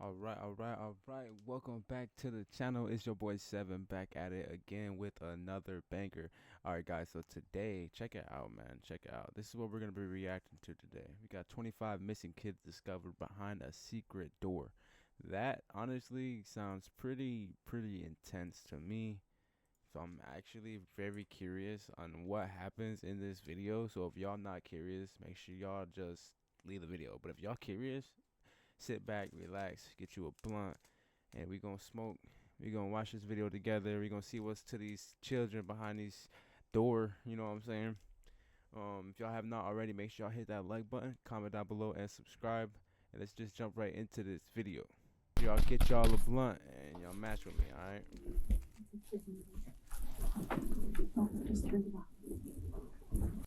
All right. Welcome back to the channel. It's your boy Seven back at it again with another banger. All right, guys. So today, check it out, man. Check it out. This is what we're gonna be reacting to today. We got 25 missing kids discovered behind a secret door. That honestly sounds pretty intense to me. So I'm actually very curious on what happens in this video. So if y'all not curious, make sure y'all just leave the video. But if y'all curious, sit back, relax, get you a blunt, and we gonna smoke. We gonna watch this video together. We gonna see what's to these children behind these door. You know what I'm saying? If y'all have not already, make sure y'all hit that like button, comment down below, and subscribe. And let's just jump right into this video. Y'all get y'all a blunt and y'all match with me, all right? Just turned it off.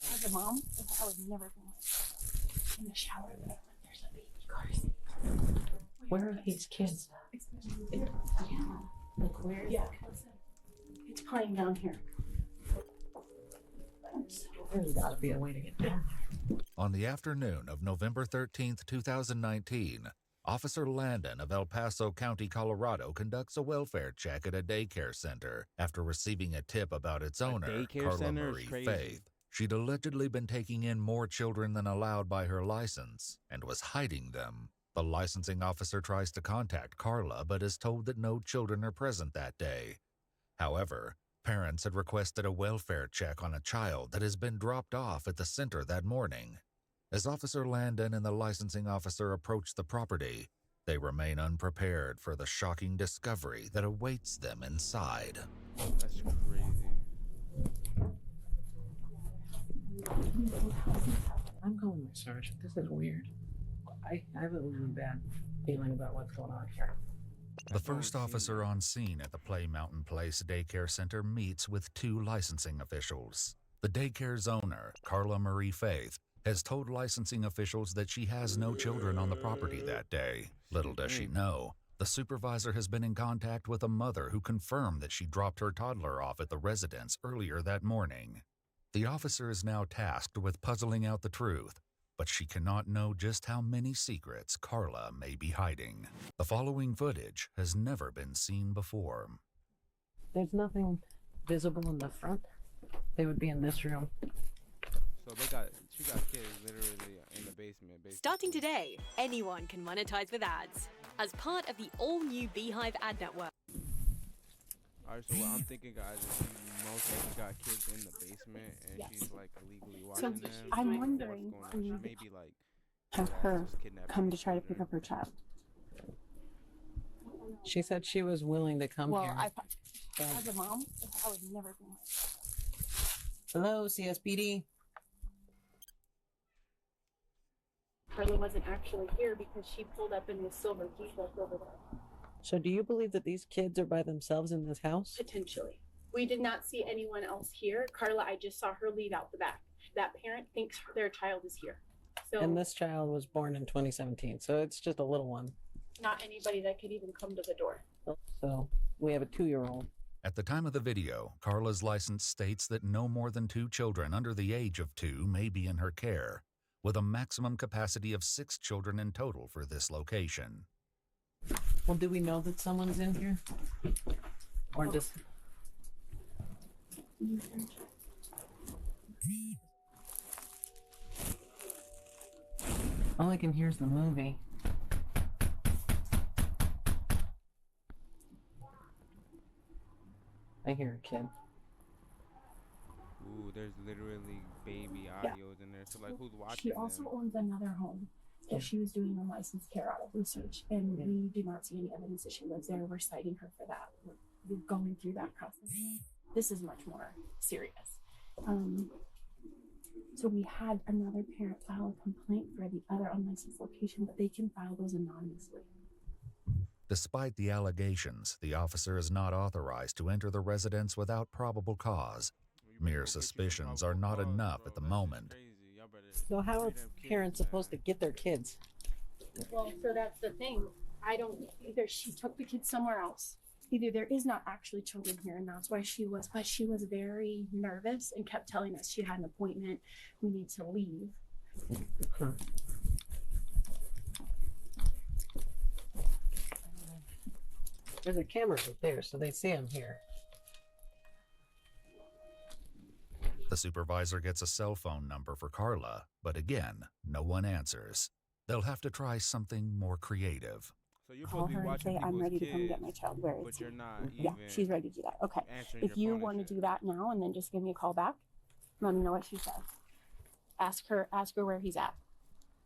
As a mom, I would never go in the shower when there's a baby car. Where are these kids? Yeah. Like where? Yeah. It's playing down here. There's got to be a way to get down there. On the afternoon of November 13th, 2019, Officer Landon of El Paso County, Colorado, conducts a welfare check at a daycare center after receiving a tip about its owner, Carla Marie Faith. She'd allegedly been taking in more children than allowed by her license and was hiding them. The licensing officer tries to contact Carla but is told that no children are present that day. However, parents had requested a welfare check on a child that has been dropped off at the center that morning. As Officer Landon and the licensing officer approach the property, they remain unprepared for the shocking discovery that awaits them inside. That's crazy. I'm calling my sergeant. This is weird. I have a really bad feeling about what's going on here. The first officer on scene at the Play Mountain Place daycare center meets with two licensing officials. The daycare's owner, Carla Marie Faith, has told licensing officials that she has no children on the property that day. Little does she know, the supervisor has been in contact with a mother who confirmed that she dropped her toddler off at the residence earlier that morning. The officer is now tasked with puzzling out the truth, but she cannot know just how many secrets Carla may be hiding. The following footage has never been seen before. There's nothing visible in the front. They would be in this room. So she got kids literally in the basement. Basically. Starting today, anyone can monetize with ads as part of the all-new Beehive ad network. Alright, so what I'm thinking, guys, is she most likely got kids in the basement and Yes. she's like illegally watching them. I'm wondering what's going on. She may be like have her just kidnapping come to try to children. pick up her child. She said she was willing to come Well, here. as a mom, I would never go. Hello, CSPD. Carla wasn't actually here because she pulled up in the silver Jeep that's over there. So do you believe that these kids are by themselves in this house? Potentially. We did not see anyone else here. Carla, I just saw her leave out the back. That parent thinks their child is here. So And this child was born in 2017, so it's just a little one. not anybody that could even come to the door. So we have a 2-year-old. At the time of the video, Carla's license states that no more than 2 children under the age of 2 may be in her care, with a maximum capacity of 6 children in total for this location. Well, do we know that someone's in here? Or just... All I can hear is the movie. I hear a kid. Ooh, there's literally baby audios in there. So like, who's watching She also them? owns another home that she was doing unlicensed care out of research, and we do not see any evidence that she lives there. We're citing her for that. We're going through that process. This is much more serious. So we had another parent file a complaint for the other unlicensed location, but they can file those anonymously. Despite the allegations, the officer is not authorized to enter the residence without probable cause. Mere suspicions are not enough at the moment. So how are parents supposed to get their kids? Well, so that's the thing. I don't, either she took the kids somewhere else. Either there is not actually children here, and that's why she was, but she was very nervous and kept telling us she had an appointment. We need to leave. There's a camera right there, so they see him here. The supervisor gets a cell phone number for Carla, but again, no one answers. They'll have to try something more creative. So you're Call supposed to her be and watching say, I'm people's ready to come kids, get my child. Where is but he? you're not Yeah, even she's ready to do that. Okay. answering If your you phone want and to shit. do that now and then just give me a call back, let me know what she says. Ask her where he's at.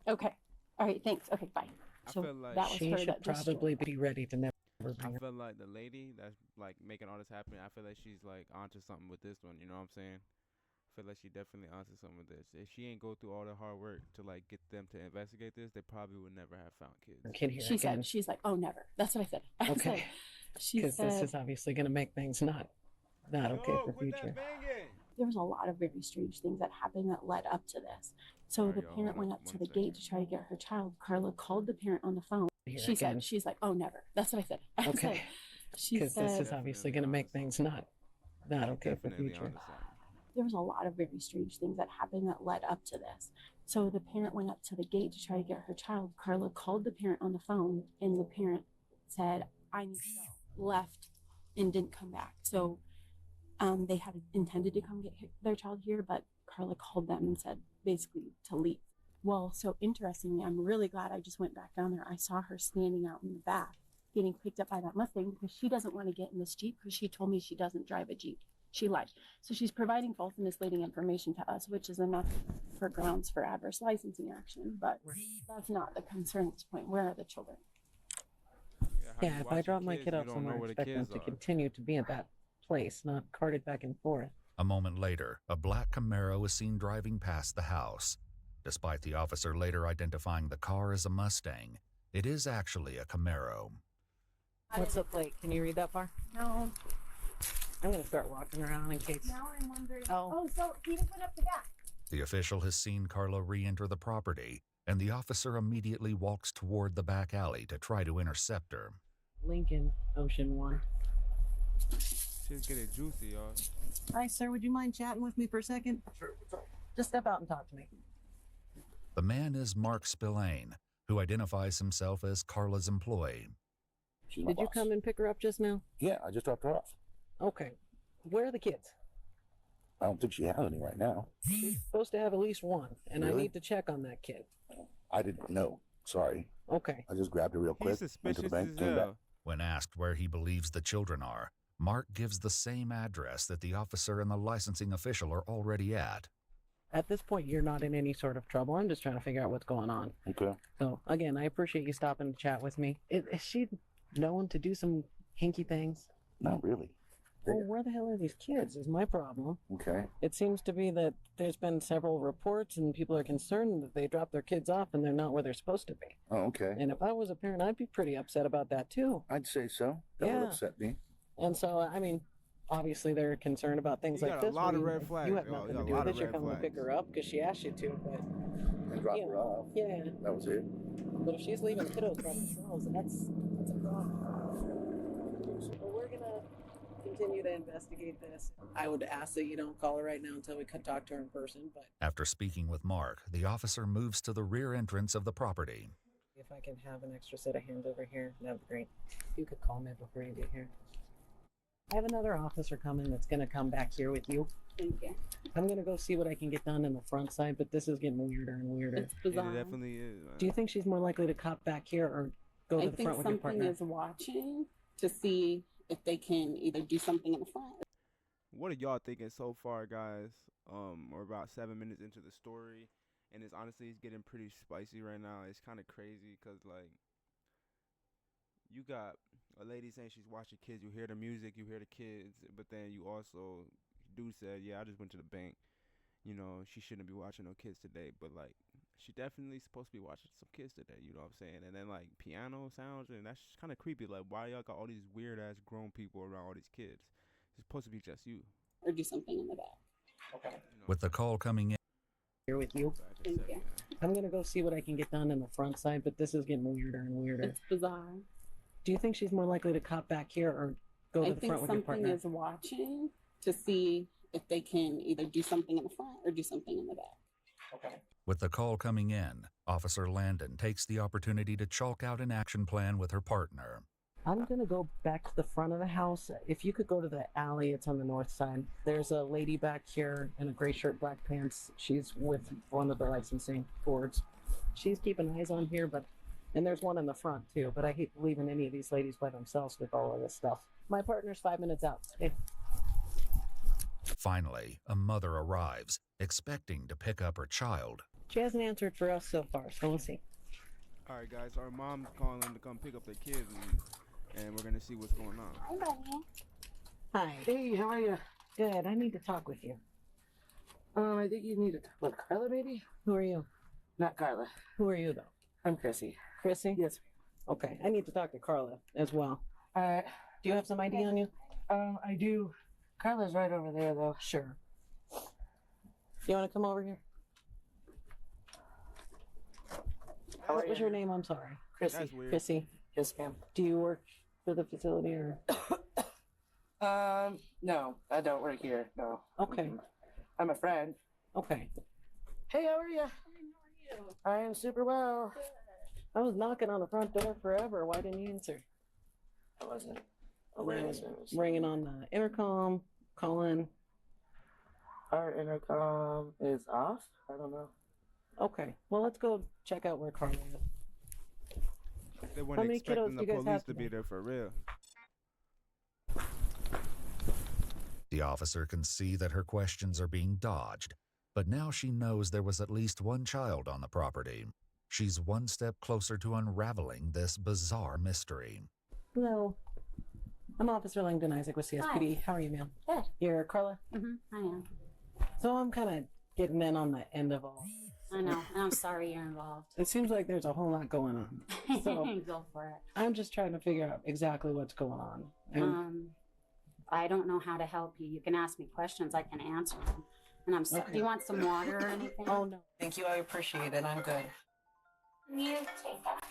Okay. All right, thanks. Okay, bye. I So feel like that was She her should that just probably be ready to never bring I her. feel like the lady that's like making all this happen, I feel like she's like onto something with this one. You know what I'm saying? I feel like she definitely onto something with this. If she ain't go through all the hard work to like get them to investigate this, they probably would never have found kids. Kid here she again. said, she's like, oh, never. That's what I said. I said, Okay. she Because this said, is obviously going to make things not okay for quit future. that banging. there was a lot of very strange things that happened that led up to this. So Alright, the y'all, parent hold went on up to one the gate to try to get her child. Carla called the parent on the phone. Here She again. said, she's like, oh, never. That's what I said. I said, Okay. she Because this said, is obviously going to make things not okay for Definitely future. onto something. there was a lot of very strange things that happened that led up to this. So the parent went up to the gate to try to get her child. Carla called the parent on the phone, and the parent said, I need to go. Left and didn't come back. So they had intended to come get their child here, but Carla called them and said basically to leave. Well, so interestingly, I'm really glad I just went back down there. I saw her standing out in the back getting picked up by that Mustang because she doesn't want to get in this Jeep because she told me she doesn't drive a Jeep. She lied. So she's providing false and misleading information to us, which is enough for grounds for adverse licensing action. But that's not the concern at this point. Where are the children? How Yeah, you if watch I drop your my kids, kid you off don't know somewhere, where the expect them kids to are. continue to be at that place, not carted back and forth. A moment later, a black Camaro is seen driving past the house. Despite the officer later identifying the car as a Mustang, it is actually a Camaro. What's the plate? Can you read that far? No. I'm going to start walking around in case. Now I'm wondering. Oh. So he just went up the back. The official has seen Carla re-enter the property, and the officer immediately walks toward the back alley to try to intercept her. Lincoln, Ocean 1. Shit's getting juicy, y'all. Hi, sir. Would you mind chatting with me for a second? Sure. Just step out and talk to me. The man is Mark Spillane, who identifies himself as Carla's employee. Did you come and pick her up just now? Yeah, I just dropped her off. Okay. Where are the kids? I don't think she has any right now. She's supposed to have at least one, and I Really? need to check on that kid. I didn't know. Sorry. Okay. I just grabbed her real quick, He's went to suspicious the bank, as came back. hell. When asked where he believes the children are, Mark gives the same address that the officer and the licensing official are already at. At this point, you're not in any sort of trouble. I'm just trying to figure out what's going on. Okay. So, again, I appreciate you stopping to chat with me. Is she known to do some hinky things? Not really. Well, where the hell are these kids is my problem. Okay. It seems to be that there's been several reports and people are concerned that they drop their kids off and they're not where they're supposed to be. Oh, okay. And if I was a parent, I'd be pretty upset about that too. I'd say so. That Yeah. would upset me. And so, I mean, obviously they're concerned about things You like got a this. lot where of you- red flags, You have y'all. nothing You got to do a with lot it. You're of coming red to pick her up because she asked you to. But And drop Yeah. her off. yeah, That was it. but if she's leaving kiddos by themselves, that's a problem. But we're gonna continue to investigate this. I would ask that you don't call her right now until we could talk to her in person. But After speaking with Mark, the officer moves to the rear entrance of the property. if I can have an extra set of hands over here, that'd be great. You could call me before you get here. I have another officer coming that's going to come back here with you. Thank you. I'm going to go see what I can get done in the front side, but this is getting weirder and weirder. It's It bizarre. definitely is, man. Do you think she's more likely to cop back here or go to I the think front with your something partner? is watching to see if they can either do something in the front. What are y'all thinking so far, guys? We're about 7 minutes into the story, and it's honestly getting pretty spicy right now. It's kind of crazy because like you got a lady saying she's watching kids. You hear the music, you hear the kids, but then you also dude said, yeah, I just went to the bank. You know, she shouldn't be watching no kids today, but like she definitely supposed to be watching some kids today. You know what I'm saying? And then like piano sounds, and that's kind of creepy. Like why y'all got all these weird ass grown people around all these kids? It's supposed to be just you. Or do something in the back. You know, With the call coming in, Here with you. back a Thank second. you. I'm going to go see what I can get done in the front side, but this is getting weirder and weirder. It's bizarre. Do you think she's more likely to cop back here or go to I the think front with your something partner? is watching to see if they can either do something in the front or do something in the back. with the call coming in, Officer Landon takes the opportunity to chalk out an action plan with her partner. I'm gonna go back to the front of the house. If you could go to the alley, it's on the north side. There's a lady back here in a gray shirt, black pants. She's with one of the licensing boards. She's keeping eyes on here, and there's one in the front too. But I hate leaving any of these ladies by themselves with all of this stuff. My partner's 5 minutes out. Hey. Finally, a mother arrives, expecting to pick up her child. She hasn't answered for us so far, so we'll see. All right, guys. Our mom's calling to come pick up their kids, and we're gonna see what's going on. Hi, buddy. Hi. Hey, how are you? Good. I need to talk with you. I think you need to talk with Carla, maybe? Who are you? Not Carla. Who are you, though? I'm Chrissy. Chrissy? Yes. Okay. I need to talk to Carla as well. Alright. Do you have some ID on you? I do. Carla's right over there, though. Sure. You want to come over here? What was your name? I'm sorry. Chrissy. That's weird. Chrissy. Yes, ma'am. Do you work for the facility or? No, I don't work here. No. Okay. I'm a friend. Okay. Hey, how are you? I am super well. I was knocking on the front door forever. Why didn't you answer? I wasn't. Ringing on the intercom, calling. Our intercom is off? I don't know. Okay. Well, let's go check out where Carla is. They How weren't many expecting kiddos the do you guys police have to be today? there for real. The officer can see that her questions are being dodged, but now she knows there was at least one child on the property. She's one step closer to unraveling this bizarre mystery. Hello. I'm Officer Langdon Isaac with CSPD. How are you, ma'am? Good. You're Carla? I am. So I'm kind of getting in on the end of all. I know. And I'm sorry you're involved. It seems like there's a whole lot going on. So Go for it. I'm just trying to figure out exactly what's going on. And I don't know how to help you. You can ask me questions. I can answer them. And I'm sorry. Okay. Do you want some water or anything? oh no, thank you. I appreciate it. I'm good. You take that.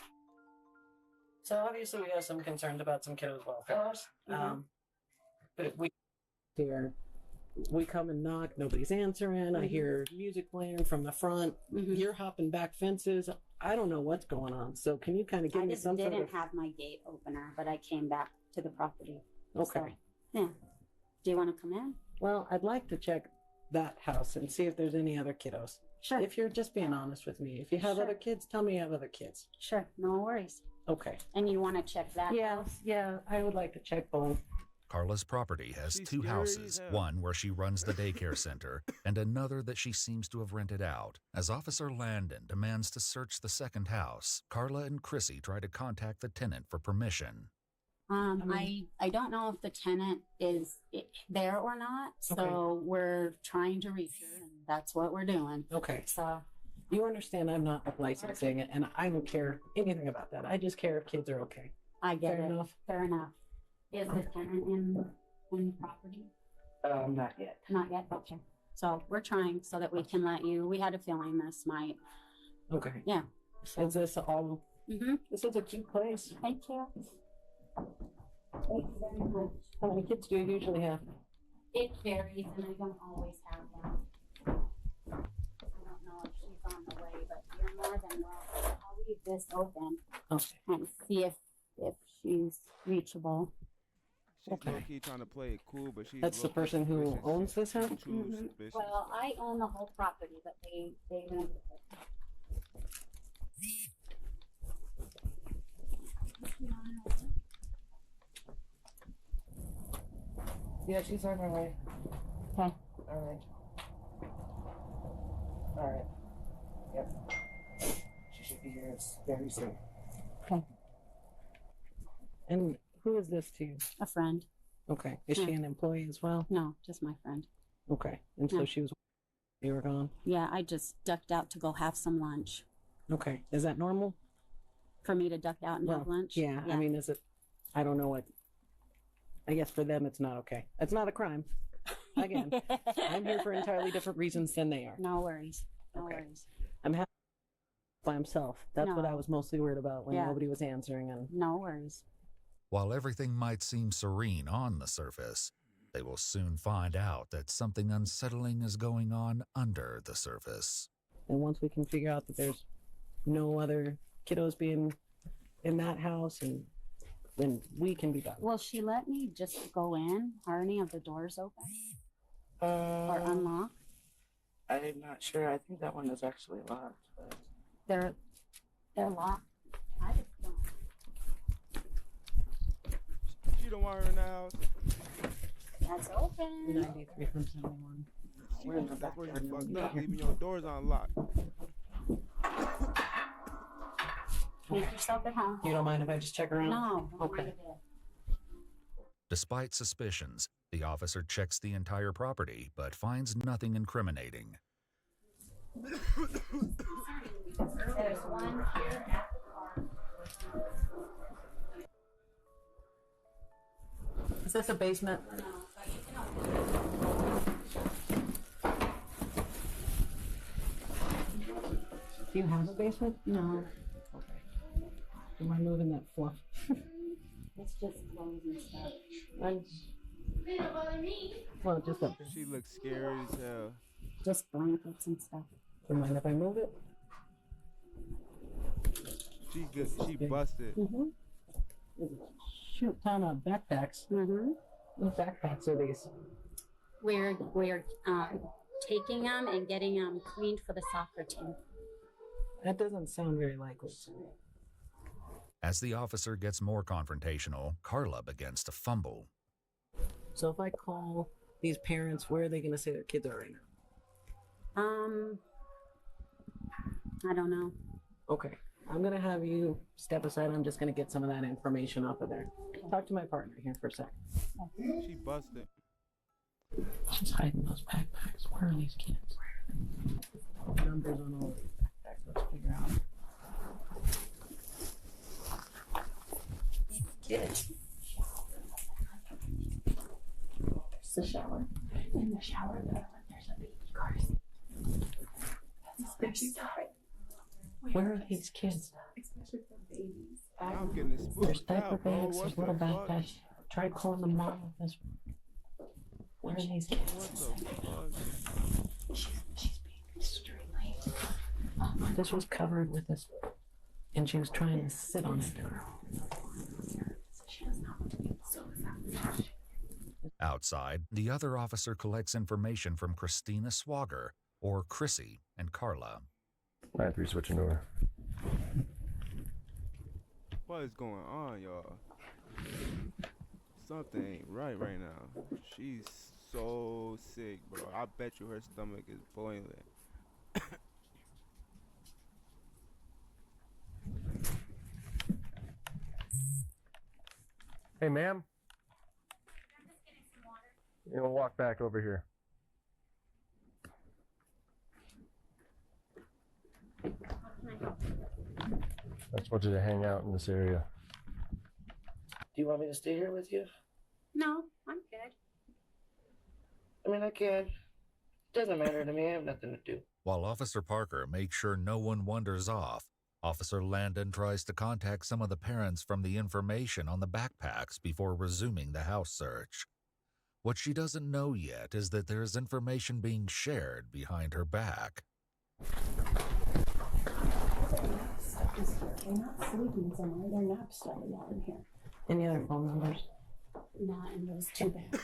So obviously we have some concerns about some kiddos' welfare. But we come and knock, nobody's answering. I hear music playing from the front. You're hopping back fences. I don't know what's going on. So can you kind of give I me just some sort didn't of... have my gate opener, but I came back to the property. Okay. So, yeah. Do you want to come in? Well, I'd like to check that house and see if there's any other kiddos. Sure. If you're just being honest with me. If you have Sure. other kids, tell me you have other kids. Sure. No worries. Okay. And you want to check that house? Yeah, I would like to check both. Carla's property has She's two scary houses, as hell. one where she runs the daycare center and another that she seems to have rented out. As Officer Landon demands to search the second house, Carla and Chrissy try to contact the tenant for permission. I don't know if the tenant is there or not, so Okay. we're trying to reach her, and that's what we're doing. Okay. So, You understand I'm not licensing it, and I don't care anything about that. I just care if kids are okay. I get Fair it. enough. Fair enough. Is the tenant in the property? Not yet. Not yet. Okay. So we're trying so that we can let you. We had a feeling this might. Okay. Yeah. So, Is this all... This is a cute place. thank you. Thank you very much. How many kids do you usually have? It varies, and I don't always have them. I don't know if she's on the way, but you're more than welcome. I'll leave this open Okay. and see if she's reachable. She's Okay. low-key trying to play it cool, but she's That's the low-key person who suspicious. owns this house? Too suspicious. Well, I own the whole property, but they rent it. Yeah, she's on her way. Okay. Alright. Alright. Yep. She should be here very soon. And who is this to you? A friend. Okay. Is she an employee as well? No, just my friend. Okay. And so Yeah. she was... You were gone? Yeah, I just ducked out to go have some lunch. Okay. Is that normal? For me to duck out and have Well, lunch? Yeah. I mean, is it... I don't know what... I guess for them it's not okay. It's not a crime. Again, I'm here for entirely different reasons than they are. No worries. No Okay. worries. I'm happy by himself. That's what I No. was mostly worried about when Yeah. nobody was answering. And No worries. While everything might seem serene on the surface, they will soon find out that something unsettling is going on under the surface. once we can figure out that there's no other kiddos being in that house and then we can be done. Well, she let me just go in. Are any of the doors open or unlocked? I'm not sure. I think that one is actually locked. But... They're locked. I just don't. She don't want her in the house. That's open. 93 from 71. We're in the That's where you backyard. fucked up, leaving your doors unlocked. Make yourself at home. You don't mind if I just check around? No. Okay. Despite suspicions, the officer checks the entire property but finds nothing incriminating. There's one here at the car. Is this a basement? No, but you can open it. Do you have a basement? No. Okay. Do you mind moving that fluff? It's just clothes and stuff. Well, just up. She looks scary as hell. Just blankets and stuff. Do you mind if I move it? She good. She busted. Mm-hmm. Shoot ton of backpacks. Mm-hmm. What backpacks are these? We're taking them and getting them cleaned for the soccer team. That doesn't sound very likely to me. As the officer gets more confrontational, Carla begins to fumble. So if I call these parents, where are they going to say their kids are right now? I don't know. Okay. I'm going to have you step aside. I'm just going to get some of that information off of there. Talk to my partner here for a second. She busted. She's hiding those backpacks. Where are these kids? Numbers on all these backpacks. Let's figure out. Kids. There's the shower. In the shower, there's a baby car seat. That's scary. Where are these kids? Especially for babies. I'm getting There's spooked diaper out, bro. bags, What there's the little fuck? backpacks. Try calling the mom of this. Where are these kids? What the fuck? She's being extremely. This was covered with this, and she was trying to sit on it. She does not want to be so sad. Outside, the other officer collects information from Christina Swagger, or Chrissy, and Carla. 9-3 switching over. What is going on, y'all? Something ain't right now. She's so sick, bro. I bet you her stomach is boiling. Hey, ma'am. We'll walk back over here. I just want you to hang out in this area. Do you want me to stay here with you? No, I'm good. I mean, I can. Doesn't matter to me. I have nothing to do. While Officer Parker makes sure no one wanders off, Officer Landon tries to contact some of the parents from the information on the backpacks before resuming the house search. What she doesn't know yet is that there is information being shared behind her back. They're not sleeping somewhere. They're nap studying out in here. Any other phone numbers? Not in those two bags.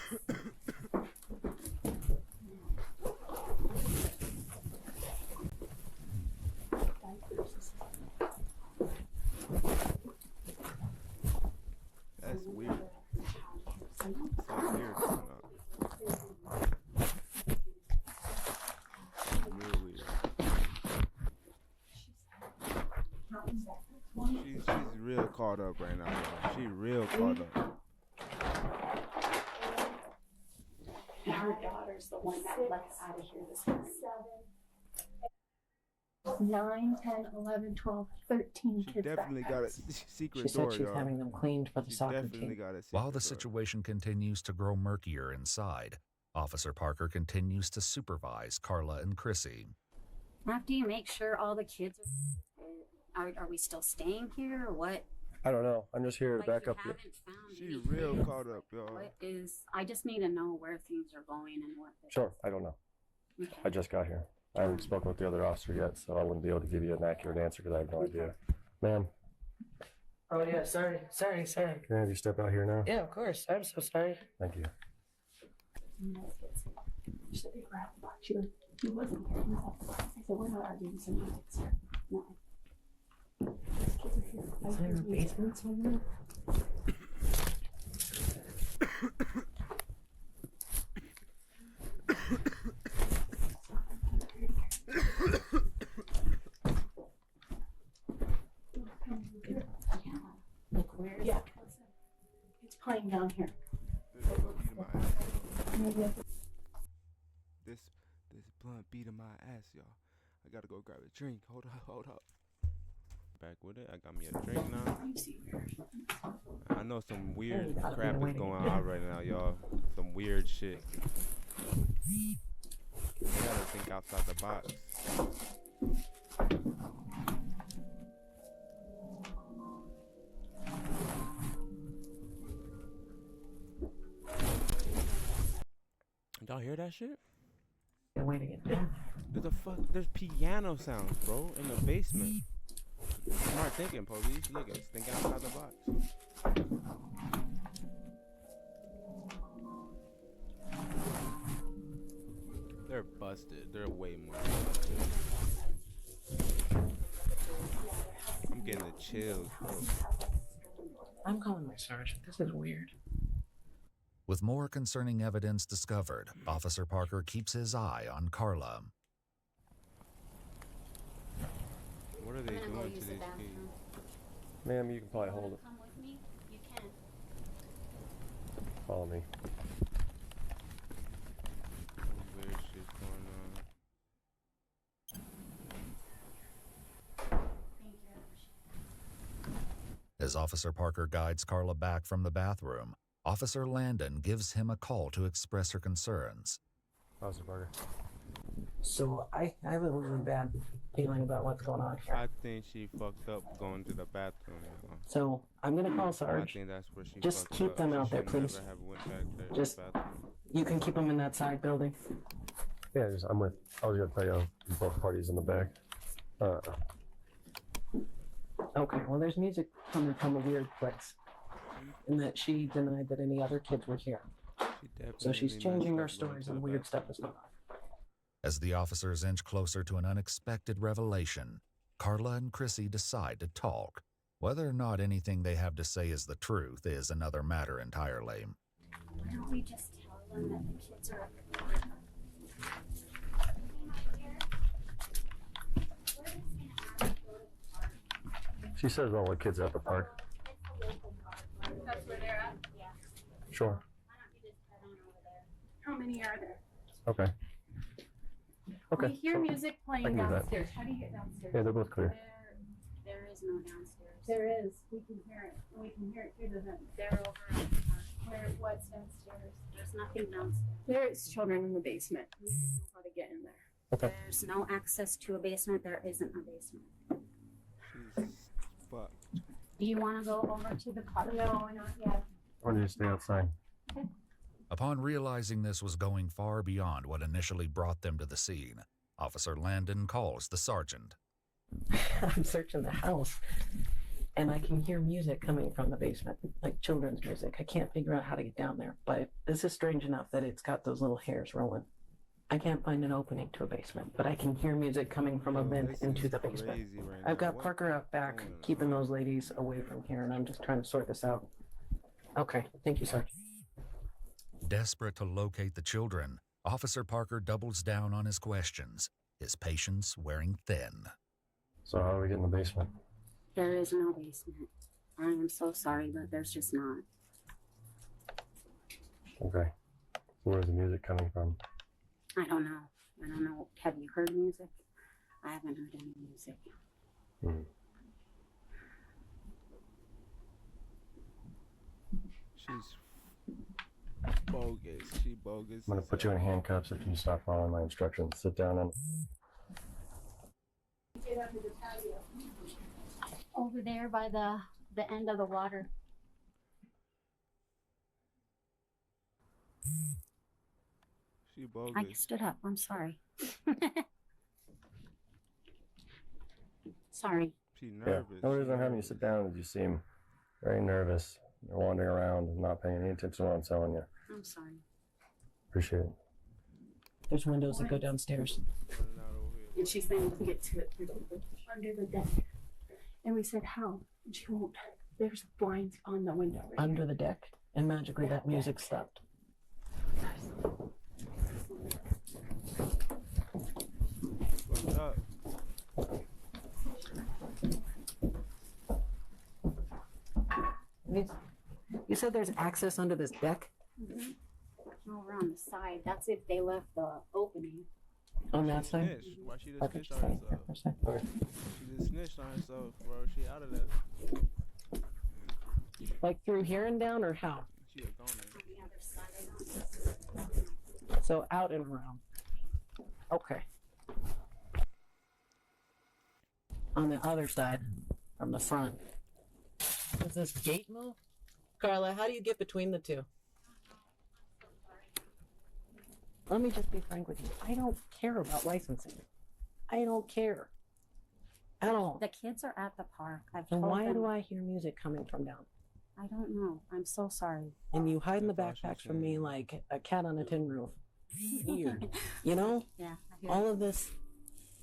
That's weird. Something weird going on. Real weird. She's real caught up right now, y'all. She real caught up. And her daughter's the one that left out of here this morning. 9, 10, 11, 12, 13 She kids definitely got a secret She door, said she's y'all. having them cleaned for the She soccer definitely team. got a secret While the door. situation continues to grow murkier inside, Officer Parker continues to supervise Carla and Chrissy. After you make sure all the kids are we still staying here or what? I don't know. I'm just here to Like back you up here. haven't found She anything. real caught up, y'all. What is? I just need to know where things are going and what. Sure, I don't know. Okay. I just got here. I haven't spoken with the other officer yet, so I wouldn't be able to give you an accurate answer because I have no idea. Ma'am, Oh yeah, sorry. Can I have you step out here now? Yeah, of course. I'm so sorry. Thank you. She said, they grabbed the box. She goes, he wasn't here. He was at the box. I said, we're not arguing some music, sir. No. These kids are here. I Is there a heard music. basement somewhere? Like where? Yeah. It's playing down here. This blunt beating my ass, y'all. I gotta go grab a drink. Hold up. Back with it. I got me a drink now. I know some weird crap is going on right now, y'all. Some weird shit. You gotta think outside the box. Y'all hear that shit? Way to get down. There's piano sounds, bro, in the basement. Smart thinking, police. Look at us thinking outside the box. They're busted. They're way more busted. I'm getting the chills, bro. I'm calling my sergeant. This is weird. With more concerning evidence discovered, Officer Parker keeps his eye on Carla. What are they doing to these kids? Ma'am, you can probably hold it. Come with me? You can. Follow me. Some weird shit going on. As Officer Parker guides Carla back from the bathroom, Officer Landon gives him a call to express her concerns. Officer Parker. So I have a really bad feeling about what's going on here. I think she fucked up going to the bathroom. So I'm gonna call I Sarge. think that's where she Just fucked keep up. them She out there, should never please. have went back there to Just- the bathroom. You can keep them in that side building. Yeah, I was gonna tell you both parties in the back. Okay, well there's music coming from a weird place. And that she denied that any other kids were here. So she's changing her stories and weird stuff is going on. As the officers inch closer to an unexpected revelation, Carla and Chrissy decide to talk. Whether or not anything they have to say is the truth is another matter entirely. Why don't we just tell them that the kids are She says all the kids are at the park. That's where they're at? Yeah. Sure. Why don't you just head on over there? How many are there? Okay. Okay. We hear music I playing can do that. downstairs. How do you get downstairs? Yeah, they're both clear. There is no downstairs. There is. We can hear it. We can hear it through the vent. They're over at the park. Where? What's downstairs? There's nothing downstairs. There is children in the basement. We don't know how to get in there. Okay. There's no access to a basement. There isn't a basement. Jesus fuck. Do you want to go over to the park? No, not yet. Or do you stay outside? Upon realizing this was going far beyond what initially brought them to the scene, Officer Landon calls the sergeant. I'm searching the house and I can hear music coming from the basement, like children's music. I can't figure out how to get down there, but this is strange enough that it's got those little hairs rolling. I can't find an opening to a basement, but I can hear music coming from a vent This into is the basement. crazy right I've now. got What Parker out back, going on? keeping those ladies away from here, and I'm just trying to sort this out. Okay, thank you, Sergeant. Desperate to locate the children, Officer Parker doubles down on his questions, his patience wearing thin. So how do we get in the basement? There is no basement. I am so sorry, but there's just not. Okay. So where's the music coming from? I don't know. I don't know. Have you heard music? I haven't heard any music. Hmm. She's bogus. She bogus. I'm gonna put you in handcuffs if you stop following my instructions. Sit down and Get under the patio. Over there by the end of the water. She bogus. I stood up. I'm sorry. Sorry. She yeah. nervous. The only She reason I'm having you nervous. sit down is you seem very nervous. You're wandering around and not paying any attention to what I'm telling you. I'm sorry. Appreciate it. There's windows that go downstairs. And she's saying to get to it under the deck. And we said, how? And she won't. There's blinds on the window. Right Under the deck, and magically that music stopped. What's up? You said there's access under this deck? Mm-hmm. Over on the side. That's if they left the opening. On that side? Snitch. Why she just snitched on herself? She just snitched on herself, bro. She out of there. Like through here and down, or how? She a goner. On the other side. So out and around. Okay. On the other side, from the front. Does this gate move? Carla, how do you get between the two? Let me just be frank with you. I don't care about licensing. I don't care. At all. The kids are at the park. I've And told why them. do I hear music coming from down? I don't know. I'm so sorry. And you hide in the That's all backpacks she's from me saying. like a cat on a tin roof. Weird. You know? Yeah. I hear All of this,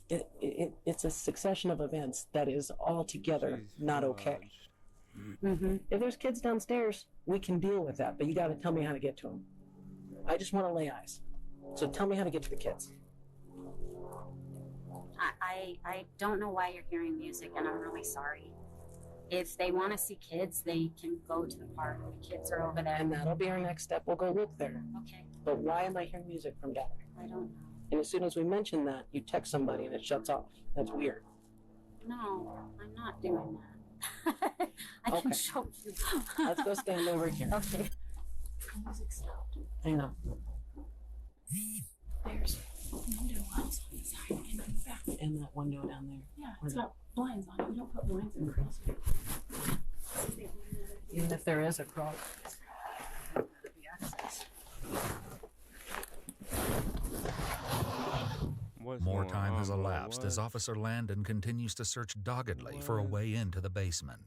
it's a succession of events that is altogether She's not okay. Mm-hmm. If there's kids downstairs, we can deal with that, but you got to tell me how to get to them. I just want to lay eyes. So tell me how to get to the kids. I don't know why you're hearing music, and I'm really sorry. If they want to see kids, they can go to the park. The kids are over there. And that'll be our next step. We'll go look there. Okay. But why am I hearing music from down there? I don't know. And as soon as we mention that, you text somebody and it shuts off. That's weird. No, I'm not doing that. I can Okay. show you. Let's go stand over here. Okay. The music stopped. I know. There's window wells on the side and in the back. And that window down there. Yeah, it's got blinds on it. We don't put blinds in girls. Even if there is a crawl. What's More going time on, has bro? elapsed as What? Officer Landon continues to search doggedly for a What? way into the basement.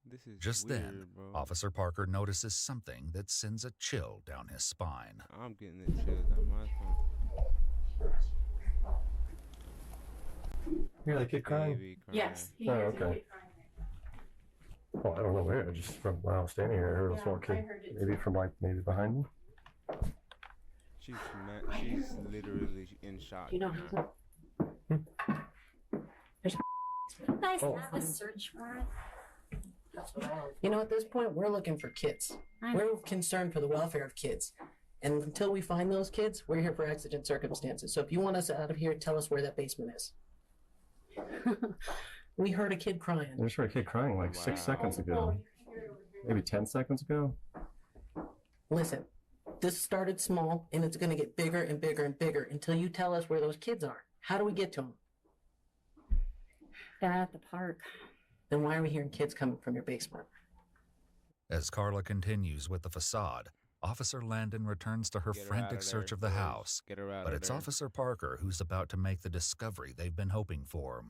This is Just weird, then, bro. Officer Parker notices something that sends a chill down his spine. I'm getting the chills down my spine. You hear the kid crying? Baby crying. Yes. He Oh, hears a okay. kid crying right Oh, I don't know where. Just from when I was standing here, I heard a Yeah, small I kid. heard it Maybe too. from like maybe behind me. She's she's literally in shock. You know, right he's now. You guys Oh. have a search warrant? You know, at this point, we're looking for kids. I We're concerned for the welfare of kids. And until we find those kids, we're here for exigent circumstances. So if you want us out of here, tell us where that basement is. We heard a kid I crying. just heard a kid crying like 6 Wow. seconds ago. Maybe 10 seconds ago. Listen, this started small, and it's going to get bigger and bigger and bigger until you tell us where those kids are. How do we get to them? They're at the park. Then why are we hearing kids coming from your basement? As Carla continues with the facade, Officer Landon returns to her Get her frantic outta search there, of the boys. house. Get her out But of it's there. Officer Parker who's about to make the discovery they've been hoping for.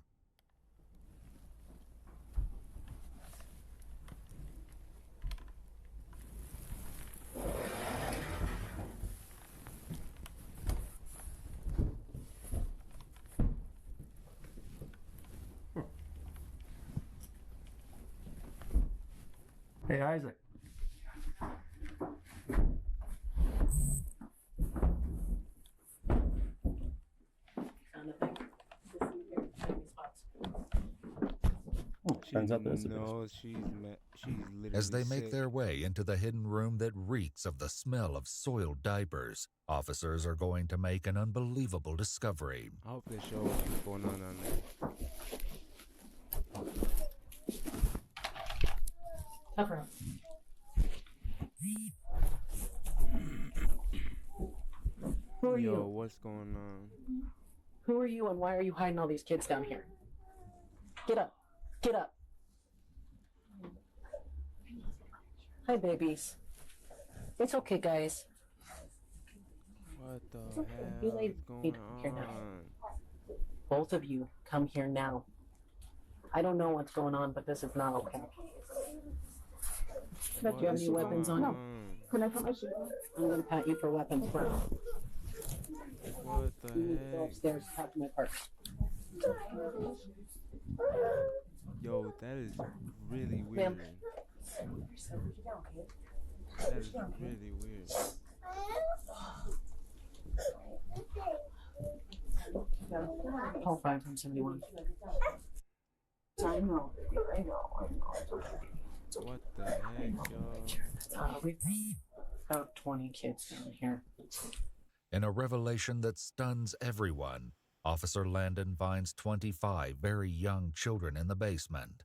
Hey, Isaac. Found a thing. This in here, tiny spots. Turns out there's a No, she's literally As they make sick. their way into the hidden room that reeks of the smell of soiled diapers, officers are going to make an unbelievable discovery. I hope they show what's going on down there. Cover up. Who are Yo, you? what's going on? Who are you and why are you hiding all these kids down here? Get up. Get up. Hi, babies. It's okay, guys. What the okay. hell You ladies is going need to come here now. on? Both of you, come here now. I don't know what's going on, but this is not okay. Do you have any weapons on you? Can I put my shoe on? I'm gonna pat you for weapons first. What the You need to go heck? upstairs, talk to my purse. Yo, that is really weird. That is really weird. Call 571. I know. What the heck, y'all? We've about 20 kids down here. In a revelation that stuns everyone, Officer Landon finds 25 very young children in the basement.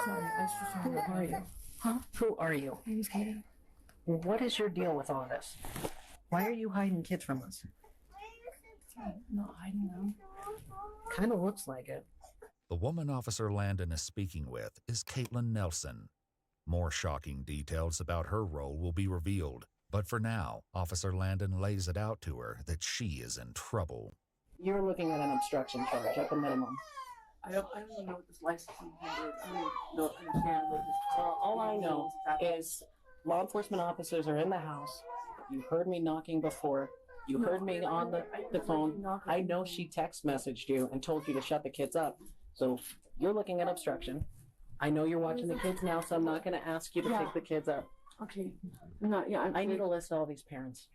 Sorry, I was just Who are you? Huh? Who are you? My name's Katie. What is your deal with all this? Why are you hiding kids from us? I'm not hiding them. Kind of looks like it. The woman Officer Landon is speaking with is Caitlin Nelson. More shocking details about her role will be revealed, but for now, Officer Landon lays it out to her that she is in trouble. You're looking at an obstruction charge at the minimum. I don't even know what this licensing thing is. I don't understand what this. Well, all I know is law enforcement officers are in the house. You heard me knocking before. You heard me on the phone. I know she text messaged you and told you to shut the kids up. So you're looking at obstruction. I know you're watching the kids now, so I'm not going to ask you to take the kids up. Okay. No, yeah, I need a list of all these parents.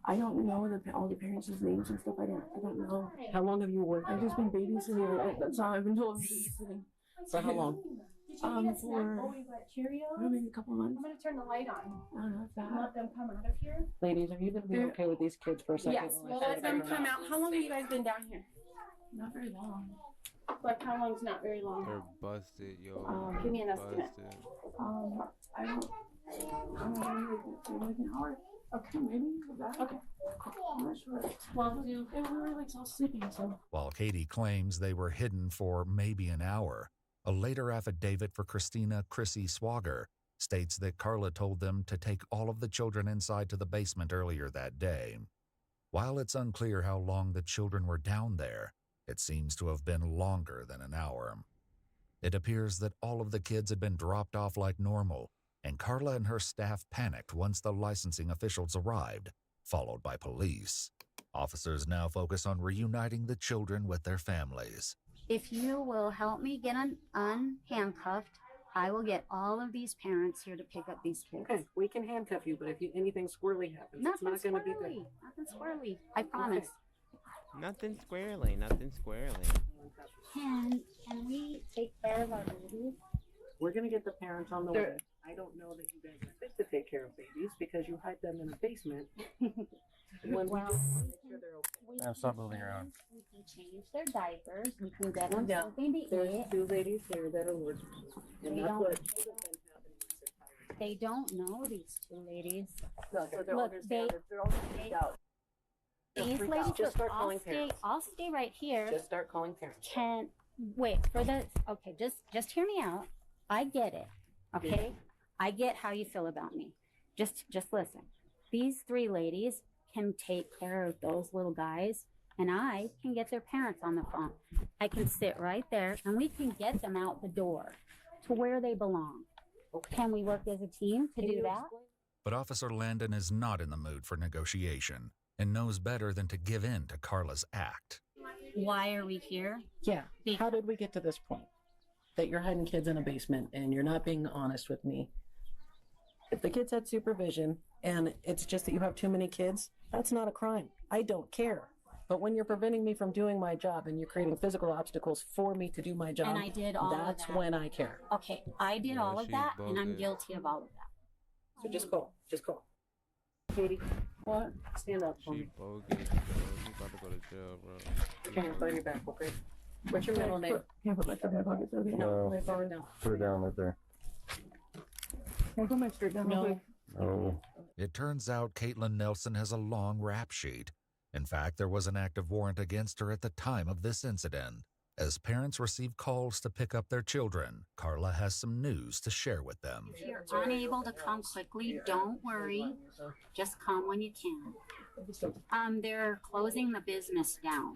I don't know all the parents' names and stuff. I don't know. How long have you worked? I've just been babysitting. That's all I've been told. Babysitting. For how long? For maybe a couple months. I'm gonna turn the light on. I don't know if that. Let them come out of here. Ladies, are you going to be okay with these kids for a second? Yes. while I Well, set let them everyone come up? out. How long have you guys been down here? Not very long. Like how long's not very long? They're busted, yo. Give me an estimate. Busted. I don't know, like an hour. Okay, maybe that. Okay. I'm not sure. Well, we were like all sleeping, so. While Katie claims they were hidden for maybe an hour, a later affidavit for Christina Chrissy Swager states that Carla told them to take all of the children inside to the basement earlier that day. While it's unclear how long the children were down there, it seems to have been longer than an hour. It appears that all of the kids had been dropped off like normal, and Carla and her staff panicked once the licensing officials arrived, followed by police. Officers now focus on reuniting the children with their families. If you will help me get unhandcuffed, I will get all of these parents here to pick up these kids. Okay, we can handcuff you, but if anything squirrely happens, Nothing it's not going to be good. squirrely. Nothing squirrely. I promise. Nothing squarely, nothing squarely. Can we take care of our babies? We're going to get the parents on the way. I don't know that you guys are fit to take care of babies because you hide them in a basement. When we just want to make sure they're okay. Stop moving around. We can change their diapers. We can get them Yeah. something to There's eat. two ladies here that are working. And They that's don't- what should have been happening with their tires. They don't know these two ladies. No, so they're Look, they're all freaked out. These freak ladies, out. Just start I'll calling stay. parents. I'll stay right here. Just start calling parents. Can wait for the. Okay, just hear me out. I get it. Okay, I get how you feel about me. Just listen. These three ladies can take care of those little guys, and I can get their parents on the phone. I can sit right there, and we can get them out the door to where they belong. Can we work as a team to do that? But Officer Landon is not in the mood for negotiation and knows better than to give in to Carla's act. Why are we here? Yeah. How did we get to this point? That you're hiding kids in a basement and you're not being honest with me. If the kids had supervision and it's just that you have too many kids, that's not a crime. I don't care. But when you're preventing me from doing my job and you're creating physical obstacles for me to do my job, And I did all of that's that. when I care. Okay, I did Yeah, all of she's that, and I'm bogus. guilty of all of that. So just call. Just call. Katie, What? stand up for She me. bogus, bro. She about to go to jail, bro. Come here, throw your back, okay? What's your middle name? Can't put my stuff in my pockets. Okay. No, lay forward now. Put it down right there. Can I put my shirt down? real No. quick? Oh. It turns out Caitlin Nelson has a long rap sheet. In fact, there was an active warrant against her at the time of this incident. As parents receive calls to pick up their children, Carla has some news to share with them. If you're unable to come quickly, don't worry. Just come when you can. They're closing the business down.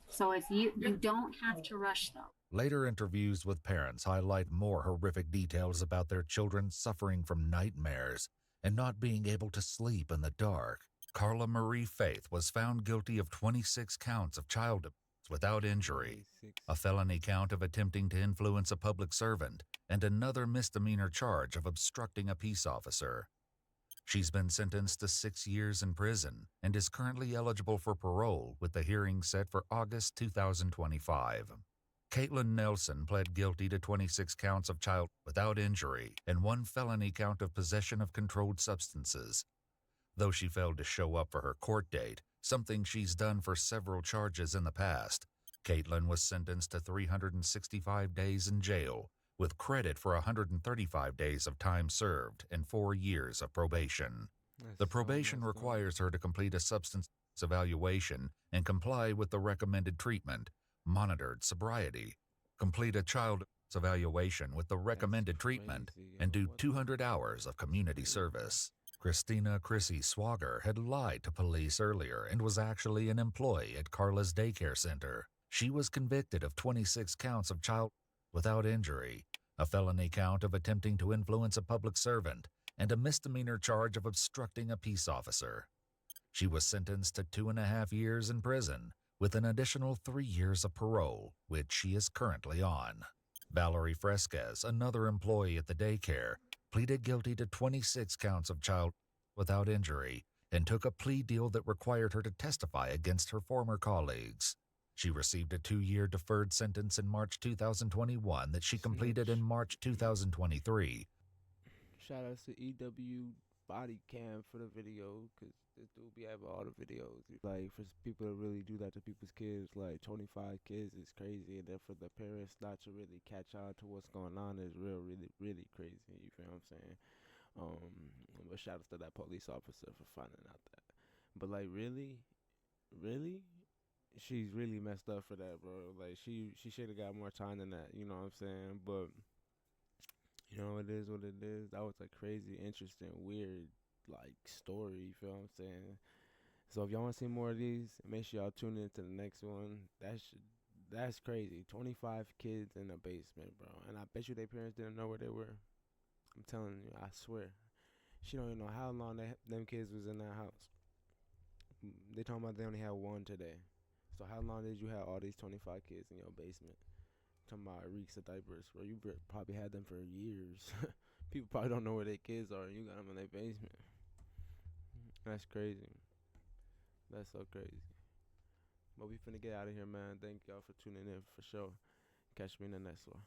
So if you don't have to rush though. Later interviews with parents highlight more horrific details about their children suffering from nightmares and not being able to sleep in the dark. Carla Marie Faith was found guilty of 26 counts of child abuse without injury, 26. a felony count of attempting to influence a public servant, and another misdemeanor charge of obstructing a peace officer. She's been sentenced to 6 years in prison and is currently eligible for parole, with the hearing set for August 2025. Caitlin Nelson pled guilty to 26 counts of child without injury and 1 felony count of possession of controlled substances. Though she failed to show up for her court date, something she's done for several charges in the past, Caitlin was sentenced to 365 days in jail, with credit for 135 days of time served and 4 years of probation. The probation requires her to complete a substance evaluation and comply with the recommended treatment, monitored sobriety, complete a child evaluation with the recommended treatment, and do 200 hours of community service. Christina Chrissy Swager had lied to police earlier and was actually an employee at Carla's daycare center. She was convicted of 26 counts of child without injury, a felony count of attempting to influence a public servant, and a misdemeanor charge of obstructing a peace officer. She was sentenced to 2.5 years in prison, with an additional 3 years of parole, which she is currently on. Valerie Fresquez, another employee at the daycare, pleaded guilty to 26 counts of child without injury and took a plea deal that required her to testify against her former colleagues. She received a 2-year deferred sentence in March 2021 that she completed in March 2023. Shout outs to EW Body Cam for the video, because this dude be having all the videos. Like, for people to really do that to people's kids, like 25 kids is crazy, and then for the parents not to really catch on to what's going on is really crazy. You feel what I'm saying? But shout outs to that police officer for finding out that. But like, really, she's really messed up for that, bro. Like, she should have got more time than that. You know what I'm saying? But you know, it is what it is. That was a crazy, interesting, weird, like, story. You feel what I'm saying? So if y'all want to see more of these, make sure y'all tune in to the next one. That's crazy. 25 kids in a basement, bro. And I bet you their parents didn't know where they were. I'm telling you, I swear. She don't even know how long them kids was in that house. They talking about they only had one today. So how long did you have all these 25 kids in your basement? Talking about reeks of diapers, where you probably had them for years. People probably don't know where their kids are, and you got them in their basement. That's crazy. That's so crazy. But we finna get out of here, man. Thank y'all for tuning in for sure. Catch me in the next one.